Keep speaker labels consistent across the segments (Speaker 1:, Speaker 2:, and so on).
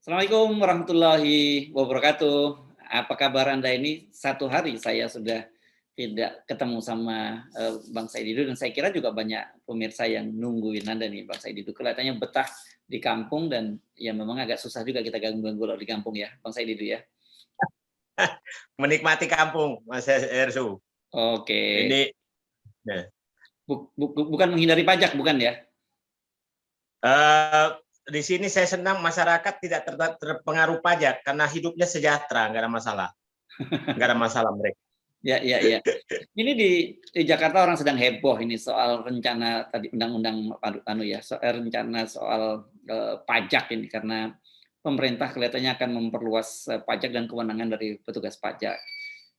Speaker 1: Assalamualaikum warahmatullahi wabarakatuh. Apa kabar Anda ini? Satu hari saya sudah tidak ketemu sama Bang Said Didu, dan saya kira juga banyak pemirsa yang nungguin Anda nih, Bang Said Didu. Kelihatannya betah di kampung dan ya memang agak susah juga kita ganggu-ganggu di kampung ya, Bang Said Didu ya.
Speaker 2: Menikmati kampung, Mas Ersu.
Speaker 1: Oke.
Speaker 2: Ini
Speaker 1: Bukan menghindari pajak, bukan ya?
Speaker 2: uh, di sini saya senang masyarakat tidak terpengaruh pajak karena hidupnya sejahtera, nggak ada masalah, nggak ada masalah mereka.
Speaker 1: Ya, ya, ya. Ini di Jakarta orang sedang heboh ini soal rencana tadi undang-undang soal rencana soal pajak ini, karena pemerintah kelihatannya akan memperluas pajak dan kewenangan dari petugas pajak.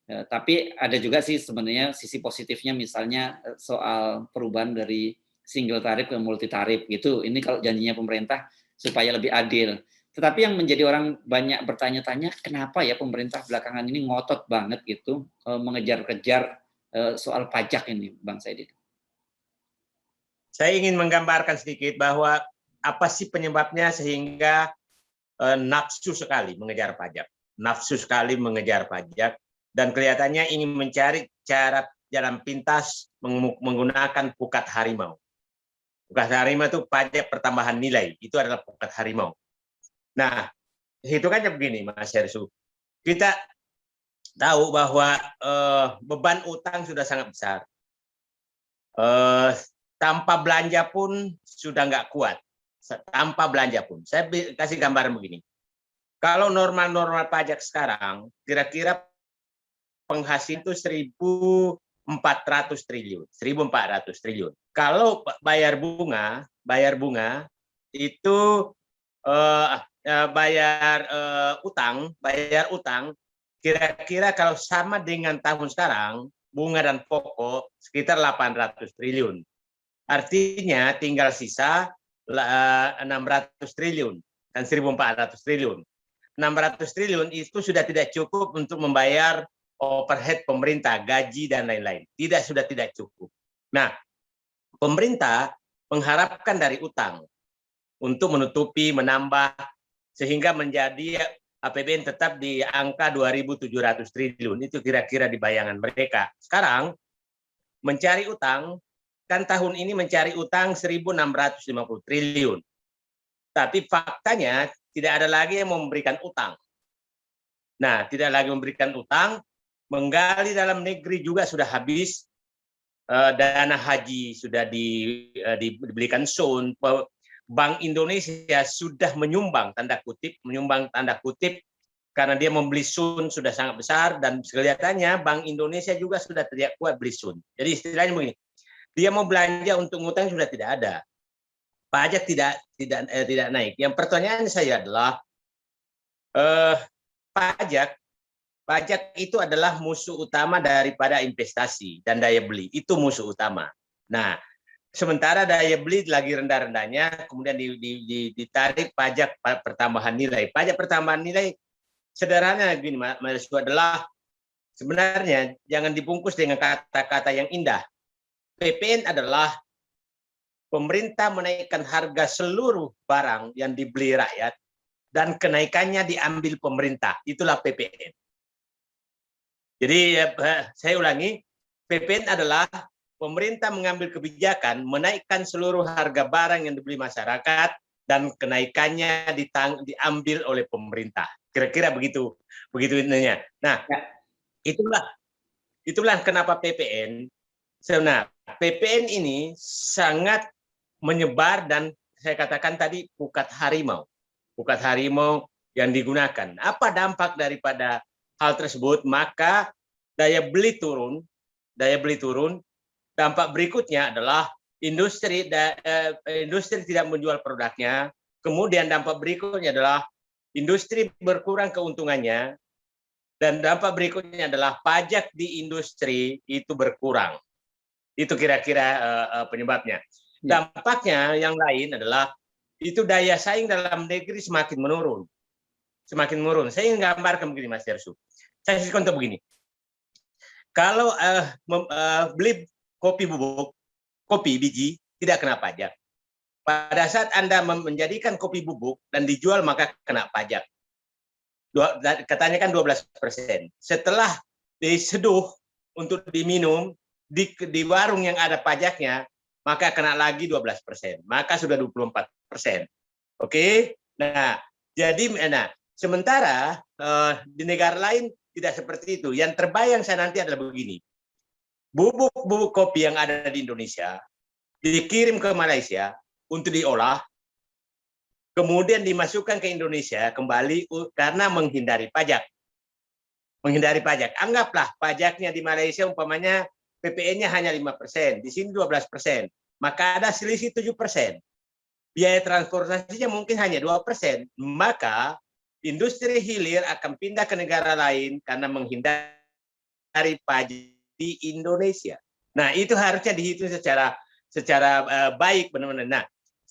Speaker 1: Tapi ada juga sih sebenarnya sisi positifnya, misalnya soal perubahan dari single tarif ke multi tarif gitu. Ini kalau janjinya pemerintah supaya lebih adil. Tetapi yang menjadi orang banyak bertanya-tanya, kenapa ya pemerintah belakangan ini ngotot banget gitu mengejar-kejar soal pajak ini, Bang Said?
Speaker 2: Saya ingin menggambarkan sedikit bahwa apa sih penyebabnya sehingga nafsu sekali mengejar pajak, nafsu sekali mengejar pajak, dan kelihatannya ingin mencari cara jalan pintas menggunakan pukat harimau. Pukat harimau itu pajak pertambahan nilai, itu adalah pukat harimau. Nah, hitungannya begini, Mas Hersu. Kita tahu bahwa beban utang sudah sangat besar. Tanpa belanja pun sudah nggak kuat. Tanpa belanja pun. Saya kasih gambaran begini. Kalau normal-normal pajak sekarang, kira-kira penghasilan itu 1.400 triliun. 1.400 triliun. Kalau bayar bunga itu bayar utang, kira-kira kalau sama dengan tahun sekarang, bunga dan pokok sekitar 800 triliun. Artinya tinggal sisa 600 triliun dan 1.400 triliun. 600 triliun itu sudah tidak cukup untuk membayar overhead pemerintah, gaji dan lain-lain. Sudah tidak cukup. Nah, pemerintah mengharapkan dari utang untuk menutupi, menambah, sehingga menjadi APBN tetap di angka 2.700 triliun. Itu kira-kira di bayangan mereka. Sekarang mencari utang, kan tahun ini mencari utang 1.650 triliun. Tapi faktanya tidak ada lagi yang memberikan utang. Nah, tidak lagi memberikan utang, menggali dalam negeri juga sudah habis, dana haji sudah dibelikan sound, Bank Indonesia sudah menyumbang tanda kutip karena dia membeli sun sudah sangat besar, dan kelihatannya Bank Indonesia juga sudah tidak kuat beli sun. Jadi istilahnya begini, dia mau belanja untuk ngutang sudah tidak ada. Pajak tidak naik. Yang pertanyaan saya adalah pajak itu adalah musuh utama daripada investasi dan daya beli. Itu musuh utama. Nah, sementara daya beli lagi rendah-rendahnya, kemudian ditarik pajak pertambahan nilai. Pajak pertambahan nilai sederhana gini, Mas, adalah sebenarnya jangan dibungkus dengan kata-kata yang indah. PPN adalah pemerintah menaikkan harga seluruh barang yang dibeli rakyat dan kenaikannya diambil pemerintah. Itulah PPN. Jadi saya ulangi, PPN adalah pemerintah mengambil kebijakan menaikkan seluruh harga barang yang dibeli masyarakat dan kenaikannya diambil oleh pemerintah. Kira-kira begitu intinya. Nah, itulah kenapa PPN. Nah, PPN ini sangat menyebar, dan saya katakan tadi pukat harimau yang digunakan. Apa dampak daripada hal tersebut? Maka daya beli turun. Dampak berikutnya adalah industri tidak menjual produknya. Kemudian dampak berikutnya adalah industri berkurang keuntungannya, dan dampak berikutnya adalah pajak di industri itu berkurang. Itu kira-kira penyebabnya. Dampaknya yang lain adalah itu daya saing dalam negeri semakin menurun. Saya ingin gambarkan begini, Mas Dersu. Saya kasih contoh begini. Kalau beli kopi bubuk, kopi biji tidak kena pajak. pada saat Anda menjadikan kopi bubuk dan dijual maka kena pajak. Katanya kan 12%. Setelah diseduh untuk diminum di warung yang ada pajaknya, maka kena lagi 12%. Maka sudah 24%. Oke? Nah, jadi sementara di negara lain tidak seperti itu. Yang terbayang saya nanti adalah begini. Bubuk-bubuk kopi yang ada di Indonesia dikirim ke Malaysia untuk diolah, kemudian dimasukkan ke Indonesia kembali karena menghindari pajak. Menghindari pajak. Anggaplah pajaknya di Malaysia umpamanya PPN-nya hanya 5%, di sini 12%. Maka ada selisih 7%. Biaya transportasinya mungkin hanya 2%. Maka industri hilir akan pindah ke negara lain karena menghindari pajak di Indonesia. Nah, itu harusnya dihitung secara baik benar-benar. Nah,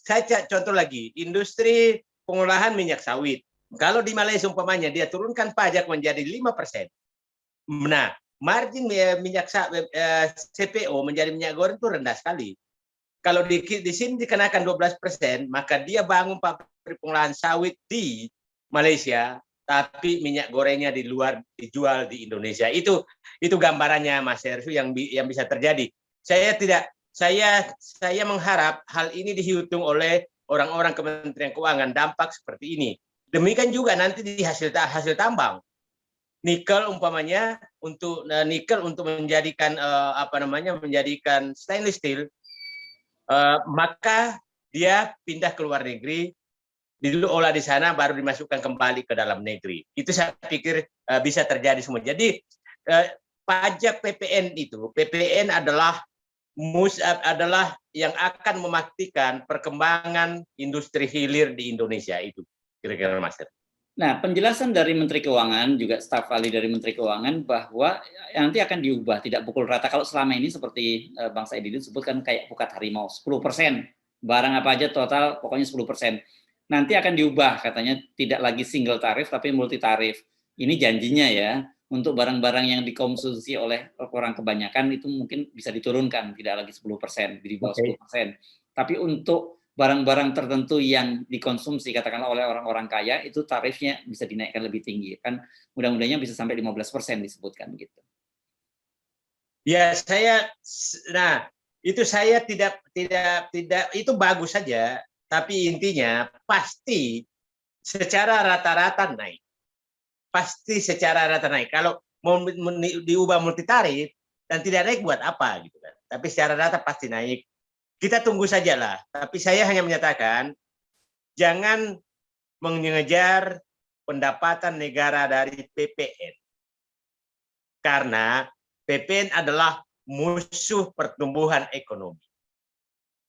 Speaker 2: saya contoh lagi, industri pengolahan minyak sawit. Kalau di Malaysia umpamanya dia turunkan pajak menjadi 5%. Nah, margin minyak CPO menjadi minyak goreng itu rendah sekali. Kalau di sini dikenakan 12%, maka dia bangun pabrik pengolahan sawit di Malaysia, tapi minyak gorengnya di luar dijual di Indonesia. Itu gambarannya Mas Hersu yang bisa terjadi. Saya mengharap hal ini dihitung oleh orang-orang Kementerian Keuangan dampak seperti ini. Demikian juga nanti di hasil tambang. Nikel umpamanya untuk menjadikan menjadikan stainless steel, maka dia pindah ke luar negeri, dulu olah di sana baru dimasukkan kembali ke dalam negeri. Itu saya pikir bisa terjadi semua. Jadi pajak PPN adalah yang akan memastikan perkembangan industri hilir di Indonesia itu. Kira-kira Mas.
Speaker 1: Nah, penjelasan dari Menteri Keuangan, juga staf ahli dari Menteri Keuangan, bahwa nanti akan diubah, tidak pukul rata. Kalau selama ini seperti Bang Saididin sebutkan kayak pukat harimau, 10%. Barang apa aja total, pokoknya 10%. Nanti akan diubah, katanya tidak lagi single tarif, tapi multi tarif. Ini janjinya ya, untuk barang-barang yang dikonsumsi oleh orang kebanyakan, itu mungkin bisa diturunkan, tidak lagi 10%, di bawah 10%. Tapi untuk barang-barang tertentu yang dikonsumsi katakanlah oleh orang-orang kaya itu tarifnya bisa dinaikkan lebih tinggi kan, mudah-mudahnya bisa sampai 15% disebutkan gitu.
Speaker 2: Ya itu saya tidak itu bagus saja, tapi intinya pasti secara rata-rata naik. Pasti secara rata naik. Kalau mau diubah multi tarif dan tidak naik buat apa gitu kan. Tapi secara rata pasti naik. Kita tunggu sajalah. Tapi saya hanya menyatakan jangan mengejar pendapatan negara dari PPN. Karena PPN adalah musuh pertumbuhan ekonomi.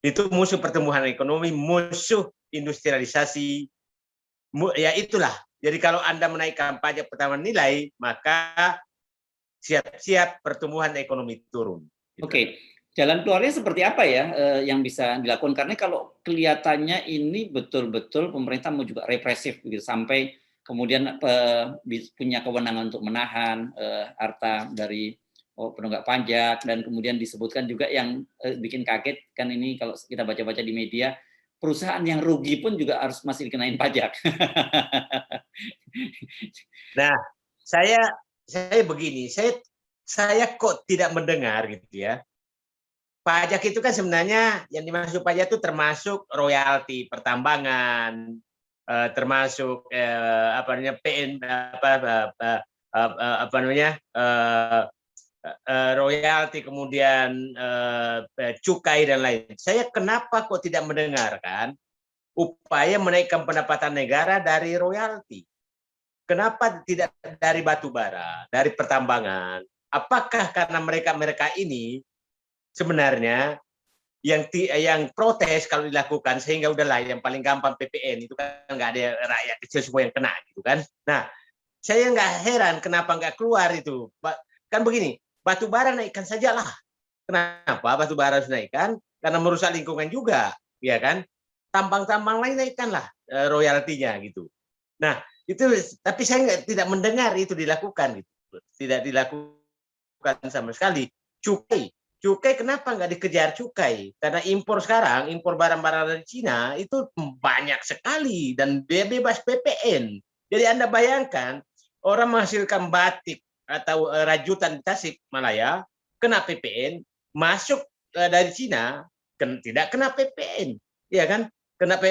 Speaker 2: Itu musuh pertumbuhan ekonomi, musuh industrialisasi. Ya itulah. Jadi kalau Anda menaikkan pajak pertambahan nilai, maka siap-siap pertumbuhan ekonomi turun. Gitu.
Speaker 1: Oke. Jalan keluarnya seperti apa ya yang bisa dilakukan? Karena kalau kelihatannya ini betul-betul pemerintah mau juga represif gitu, sampai kemudian punya kewenangan untuk menahan harta dari penunggak pajak, dan kemudian disebutkan juga yang bikin kaget kan ini kalau kita baca-baca di media, perusahaan yang rugi pun juga harus masih dikenain pajak.
Speaker 2: Nah, saya begini, saya kok tidak mendengar gitu ya. Pajak itu kan sebenarnya yang dimaksud pajak itu termasuk royalti pertambangan, termasuk royalti, kemudian cukai dan lain. Saya kenapa kok tidak mendengarkan upaya menaikkan pendapatan negara dari royalti? Kenapa tidak dari batu bara, dari pertambangan? Apakah karena mereka ini sebenarnya yang protes kalau dilakukan, sehingga udahlah yang paling gampang PPN itu kan nggak ada rakyat kecil semua yang kena gitu kan. Nah, saya nggak heran kenapa nggak keluar itu. Kan begini, batu bara naikkan sajalah. Kenapa batu bara harus naikkan? Karena merusak lingkungan juga, ya kan? Tambang-tambang lain naikkanlah royaltinya gitu. Nah, itu tapi saya tidak mendengar itu dilakukan gitu. Tidak dilakukan sama sekali. cukai kenapa nggak dikejar cukai? Karena impor sekarang, impor barang-barang dari Cina itu banyak sekali dan dia bebas PPN. Jadi Anda bayangkan orang menghasilkan batik atau rajutan di Tasikmalaya kena PPN, masuk dari Cina tidak kena PPN, ya kan? Kena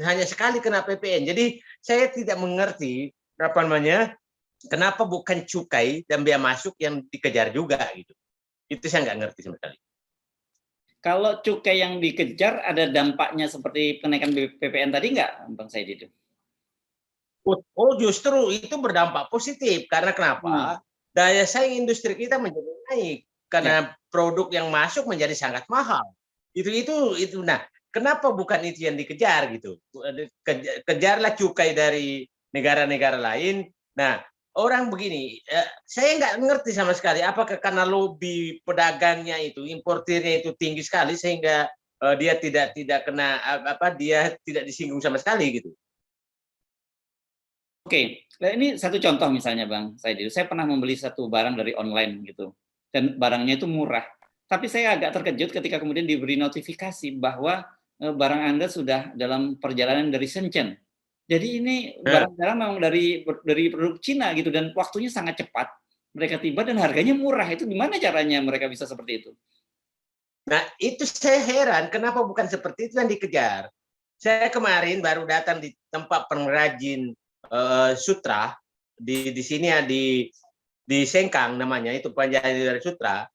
Speaker 2: hanya sekali kena PPN. Jadi saya tidak mengerti apa namanya, kenapa bukan cukai dan biaya masuk yang dikejar juga gitu. Itu saya nggak ngerti sama sekali.
Speaker 1: Kalau cukai yang dikejar ada dampaknya seperti kenaikan PPN tadi nggak, Bang Said itu?
Speaker 2: Oh, justru itu berdampak positif karena kenapa? Daya saing industri kita menjadi naik karena produk yang masuk menjadi sangat mahal. Itu. Nah, kenapa bukan itu yang dikejar gitu? Kejarlah cukai dari negara-negara lain. Nah, orang begini, saya nggak ngerti sama sekali. Apakah karena lobby pedagangnya itu, importirnya itu tinggi sekali sehingga dia tidak kena dia tidak disinggung sama sekali gitu.
Speaker 1: Oke, nah ini satu contoh misalnya Bang Said, saya pernah membeli satu barang dari online gitu, dan barangnya itu murah. Tapi saya agak terkejut ketika kemudian diberi notifikasi bahwa barang Anda sudah dalam perjalanan dari Shenzhen. Jadi ini barang-barang memang dari produk Cina gitu dan waktunya sangat cepat. Mereka tiba dan harganya murah. Itu gimana caranya mereka bisa seperti itu?
Speaker 2: Nah, itu saya heran kenapa bukan seperti itu yang dikejar. Saya kemarin baru datang di tempat pengrajin sutra di sini ya di Sengkang namanya, itu penjahit dari sutra.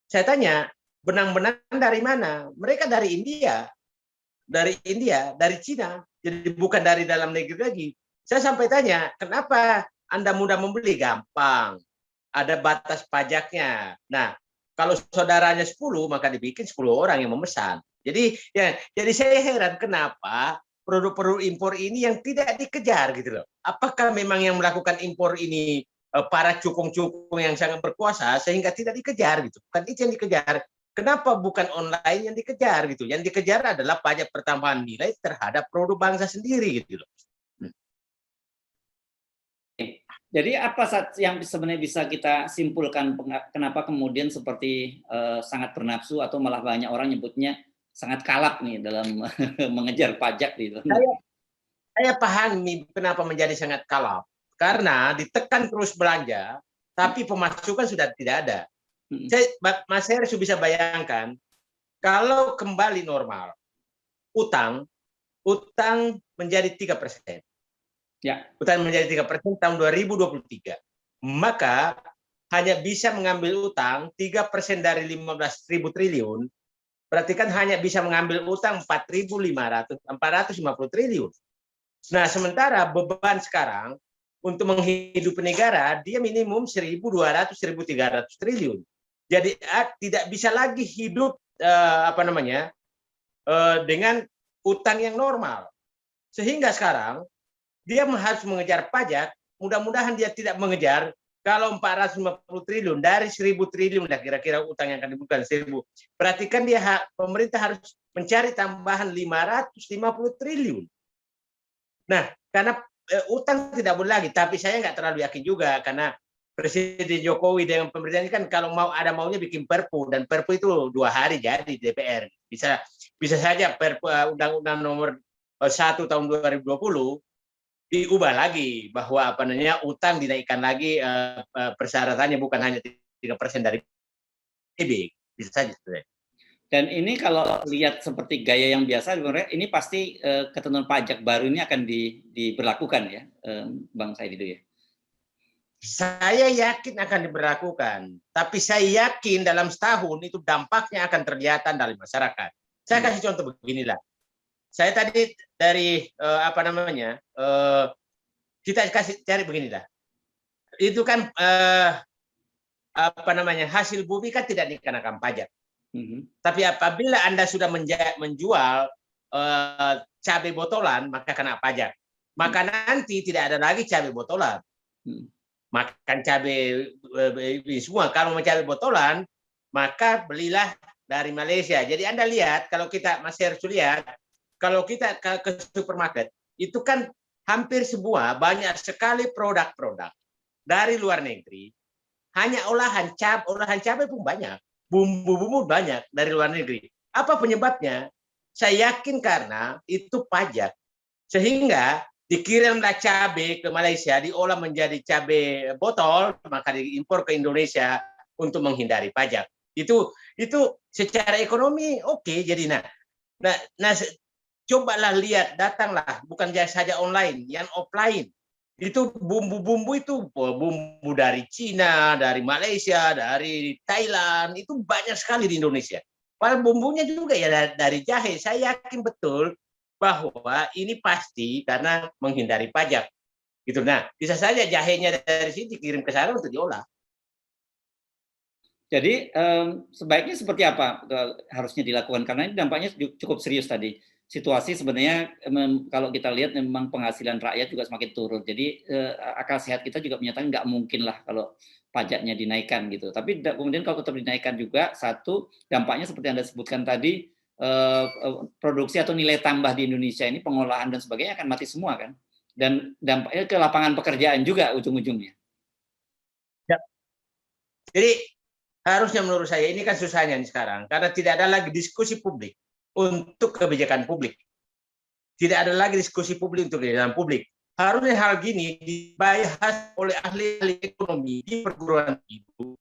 Speaker 2: Saya tanya, benang-benang dari mana? Mereka dari India, dari Cina. Jadi bukan dari dalam negeri lagi. Saya sampai tanya, kenapa Anda mudah membeli? Gampang. Ada batas pajaknya. Nah, kalau saudaranya 10, maka dibikin 10 orang yang memesan. Jadi saya heran kenapa produk-produk impor ini yang tidak dikejar gitu loh. Apakah memang yang melakukan impor ini para cukung-cukung yang sangat berkuasa sehingga tidak dikejar gitu? Bukan itu yang dikejar. Kenapa bukan online yang dikejar gitu? Yang dikejar adalah pajak pertambahan nilai terhadap produk bangsa sendiri gitu loh.
Speaker 1: Jadi apa yang sebenarnya bisa kita simpulkan kenapa kemudian seperti sangat bernafsu atau malah banyak orang nyebutnya sangat kalap nih dalam mengejar pajak gitu?
Speaker 2: Saya pahami kenapa menjadi sangat kalap. Karena ditekan terus belanja, tapi pemasukan sudah tidak ada. Mas Heru bisa bayangkan, kalau kembali normal, utang menjadi 3%.
Speaker 1: Ya.
Speaker 2: Utang menjadi 3% tahun 2023. Maka hanya bisa mengambil utang 3% dari 15.000 triliun, berarti kan hanya bisa mengambil utang 450 triliun. Nah, sementara beban sekarang untuk menghidupi negara dia minimum 1.200-1.300 triliun. Jadi tidak bisa lagi hidup dengan utang yang normal. Sehingga sekarang dia harus mengejar pajak, mudah-mudahan dia tidak mengejar. Kalau 450 triliun dari 1.000 triliun lah kira-kira utang yang akan dibutuhkan 1.000. Berarti kan pemerintah harus mencari tambahan 550 triliun. Nah, karena utang tidak boleh lagi, tapi saya nggak terlalu yakin juga karena Presiden Jokowi dengan pemerintah ini kan kalau maunya bikin Perpu, dan Perpu itu 2 hari jadi di DPR. Bisa saja Perpu Undang-Undang nomor 1 tahun 2020 diubah lagi bahwa utang dinaikkan lagi persyaratannya bukan hanya 3% dari PIB. Bisa saja sebenarnya.
Speaker 1: Dan ini kalau lihat seperti gaya yang biasa, ini pasti ketentuan pajak baru ini akan diberlakukan ya, Bang Said itu ya?
Speaker 2: Saya yakin akan diberlakukan, tapi saya yakin dalam setahun itu dampaknya akan terlihat dari masyarakat. Saya kasih contoh beginilah. Saya tadi dari kita kasih cari beginilah. Itu kan hasil bumi kan tidak dikenakan pajak. Tapi apabila Anda sudah menjual cabai botolan, maka kena pajak. Maka nanti tidak ada lagi cabai botolan. Makan cabai semua. Kalau mau cabai botolan, maka belilah dari Malaysia. Jadi Anda lihat, kalau kita masih harus lihat, kalau kita ke supermarket, itu kan hampir semua banyak sekali produk-produk dari luar negeri. Hanya olahan cabai pun banyak. bumbu-bumbu banyak dari luar negeri. Apa penyebabnya? Saya yakin karena itu pajak. Sehingga dikirimlah cabai ke Malaysia, diolah menjadi cabai botol, maka diimpor ke Indonesia untuk menghindari pajak. Itu secara ekonomi oke. Jadi nah cobalah lihat, datanglah, bukan saja online, yang offline. Itu bumbu-bumbu itu bumbu dari Cina, dari Malaysia, dari Thailand, itu banyak sekali di Indonesia. Padahal bumbunya juga ya dari jahe. Saya yakin betul bahwa ini pasti karena menghindari pajak. Gitu. Nah, bisa saja jahenya dari sini dikirim ke sana untuk diolah.
Speaker 1: Jadi sebaiknya seperti apa harusnya dilakukan? Karena ini dampaknya cukup serius tadi. Situasi sebenarnya kalau kita lihat memang penghasilan rakyat juga semakin turun. Jadi akal sehat kita juga menyatakan nggak mungkin lah kalau pajaknya dinaikkan gitu. Tapi kemudian kalau tetap dinaikkan juga, satu dampaknya seperti Anda sebutkan tadi, produksi atau nilai tambah di Indonesia ini, pengolahan dan sebagainya akan mati semua kan. Dan dampaknya ke lapangan pekerjaan juga ujung-ujungnya.
Speaker 2: Ya. Jadi harusnya menurut saya ini kan susahnya nih sekarang karena tidak ada lagi diskusi publik untuk kebijakan publik. Tidak ada lagi diskusi publik untuk kebijakan publik. Harusnya hal gini dibahas oleh ahli ekonomi di perguruan tinggi,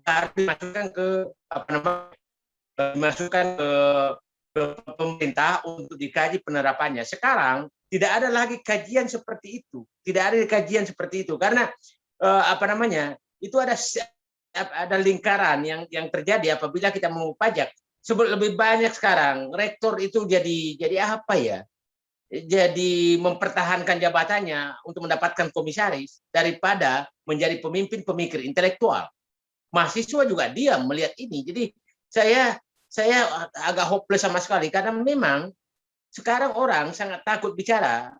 Speaker 2: baru dimasukkan ke ke pemerintah untuk dikaji penerapannya. Sekarang tidak ada lagi kajian seperti itu. Tidak ada kajian seperti itu karena itu ada lingkaran yang terjadi apabila kita mau pajak. Lebih banyak sekarang rektor itu jadi apa ya? Jadi mempertahankan jabatannya untuk mendapatkan komisaris daripada menjadi pemimpin pemikir intelektual. Mahasiswa juga diam melihat ini. Jadi saya agak hopeless sama sekali karena memang sekarang orang sangat takut bicara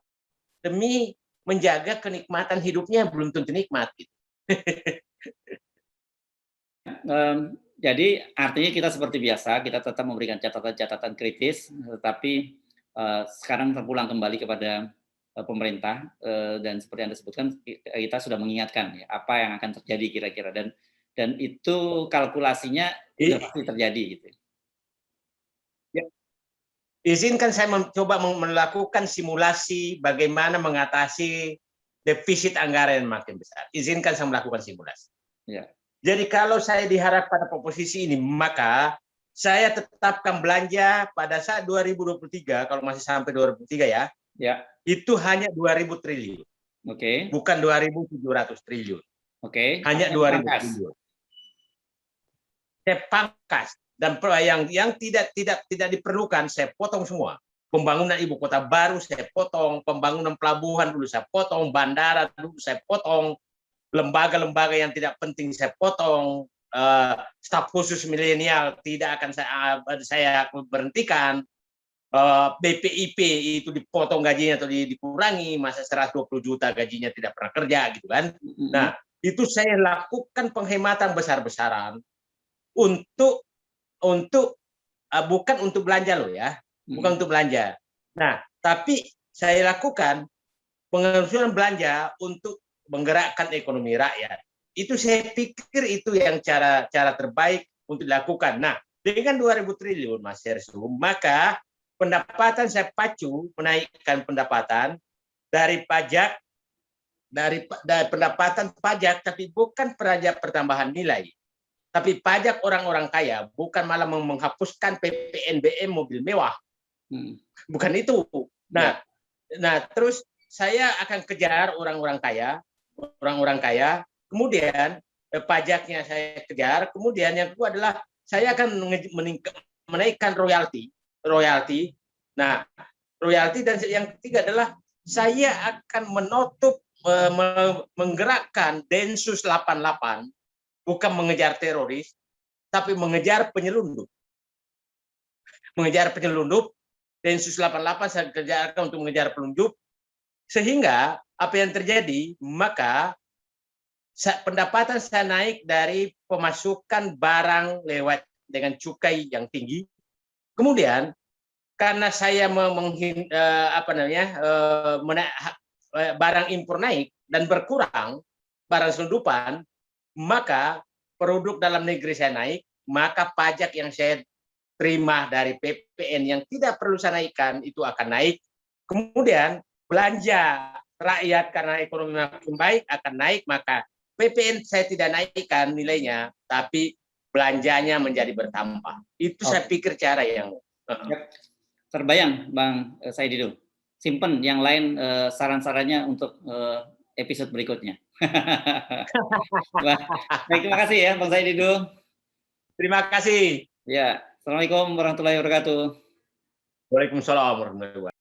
Speaker 2: demi menjaga kenikmatan hidupnya belum tentu nikmat. Gitu.
Speaker 1: Jadi artinya kita seperti biasa, kita tetap memberikan catatan-catatan kritis, tetapi sekarang terpulang kembali kepada pemerintah, dan seperti yang Anda sebutkan, kita sudah mengingatkan ya, apa yang akan terjadi kira-kira, dan itu kalkulasinya sudah pasti terjadi gitu.
Speaker 2: Ya. Izinkan saya mencoba melakukan simulasi bagaimana mengatasi defisit anggaran yang makin besar. Izinkan saya melakukan simulasi.
Speaker 1: Ya.
Speaker 2: Jadi kalau saya diharap pada posisi ini, maka saya tetapkan belanja pada saat 2023, kalau masih sampai 2023 ya, itu hanya 2.000 triliun.
Speaker 1: Oke.
Speaker 2: Bukan 2.700 triliun.
Speaker 1: Oke.
Speaker 2: Hanya 2.000 triliun. Saya pangkas. Dan yang tidak diperlukan, saya potong semua. Pembangunan ibu kota baru saya potong, pembangunan pelabuhan dulu saya potong, bandara dulu saya potong, lembaga-lembaga yang tidak penting saya potong, staf khusus milenial tidak akan saya berhentikan, BPIP itu dipotong gajinya atau dikurangi, masa 120 juta gajinya tidak pernah kerja gitu kan. Nah, itu saya lakukan penghematan besar-besaran untuk bukan untuk belanja loh ya, bukan untuk belanja. Nah, tapi saya lakukan pengeluaran belanja untuk menggerakkan ekonomi rakyat. Itu saya pikir itu yang cara terbaik untuk dilakukan. Nah, dengan 2.000 triliun Mas Hersu, maka pendapatan saya pacu menaikkan pendapatan dari pajak, dari pendapatan pajak, tapi bukan pajak pertambahan nilai, tapi pajak orang-orang kaya, bukan malah menghapuskan PPNBM mobil mewah. Bukan itu. Nah, terus saya akan kejar orang-orang kaya, kemudian pajaknya saya kejar, kemudian yang kedua adalah saya akan menaikkan royalti. Nah, royalti, dan yang ketiga adalah saya akan menggerakkan Densus 88, bukan mengejar teroris, tapi mengejar penyelundup. Densus 88 saya kerjakan untuk mengejar penyelundup, sehingga apa yang terjadi, maka pendapatan saya naik dari pemasukan barang lewat dengan cukai yang tinggi. Kemudian karena saya barang impor naik dan berkurang barang selundupan, maka produk dalam negeri saya naik, maka pajak yang saya terima dari PPN yang tidak perlu saya naikkan itu akan naik. Kemudian belanja rakyat karena ekonomi makin baik akan naik, maka PPN saya tidak naikkan nilainya, tapi belanjanya menjadi bertambah. Itu saya pikir cara yang
Speaker 1: terbayang, Bang Saidido. Simpen yang lain saran-sarannya untuk episode berikutnya. Baik, terima kasih ya, Bang Saidido.
Speaker 2: Terima kasih.
Speaker 1: Ya, Assalamualaikum warahmatullahi wabarakatuh.
Speaker 2: Waalaikumsalam warahmatullahi wabarakatuh.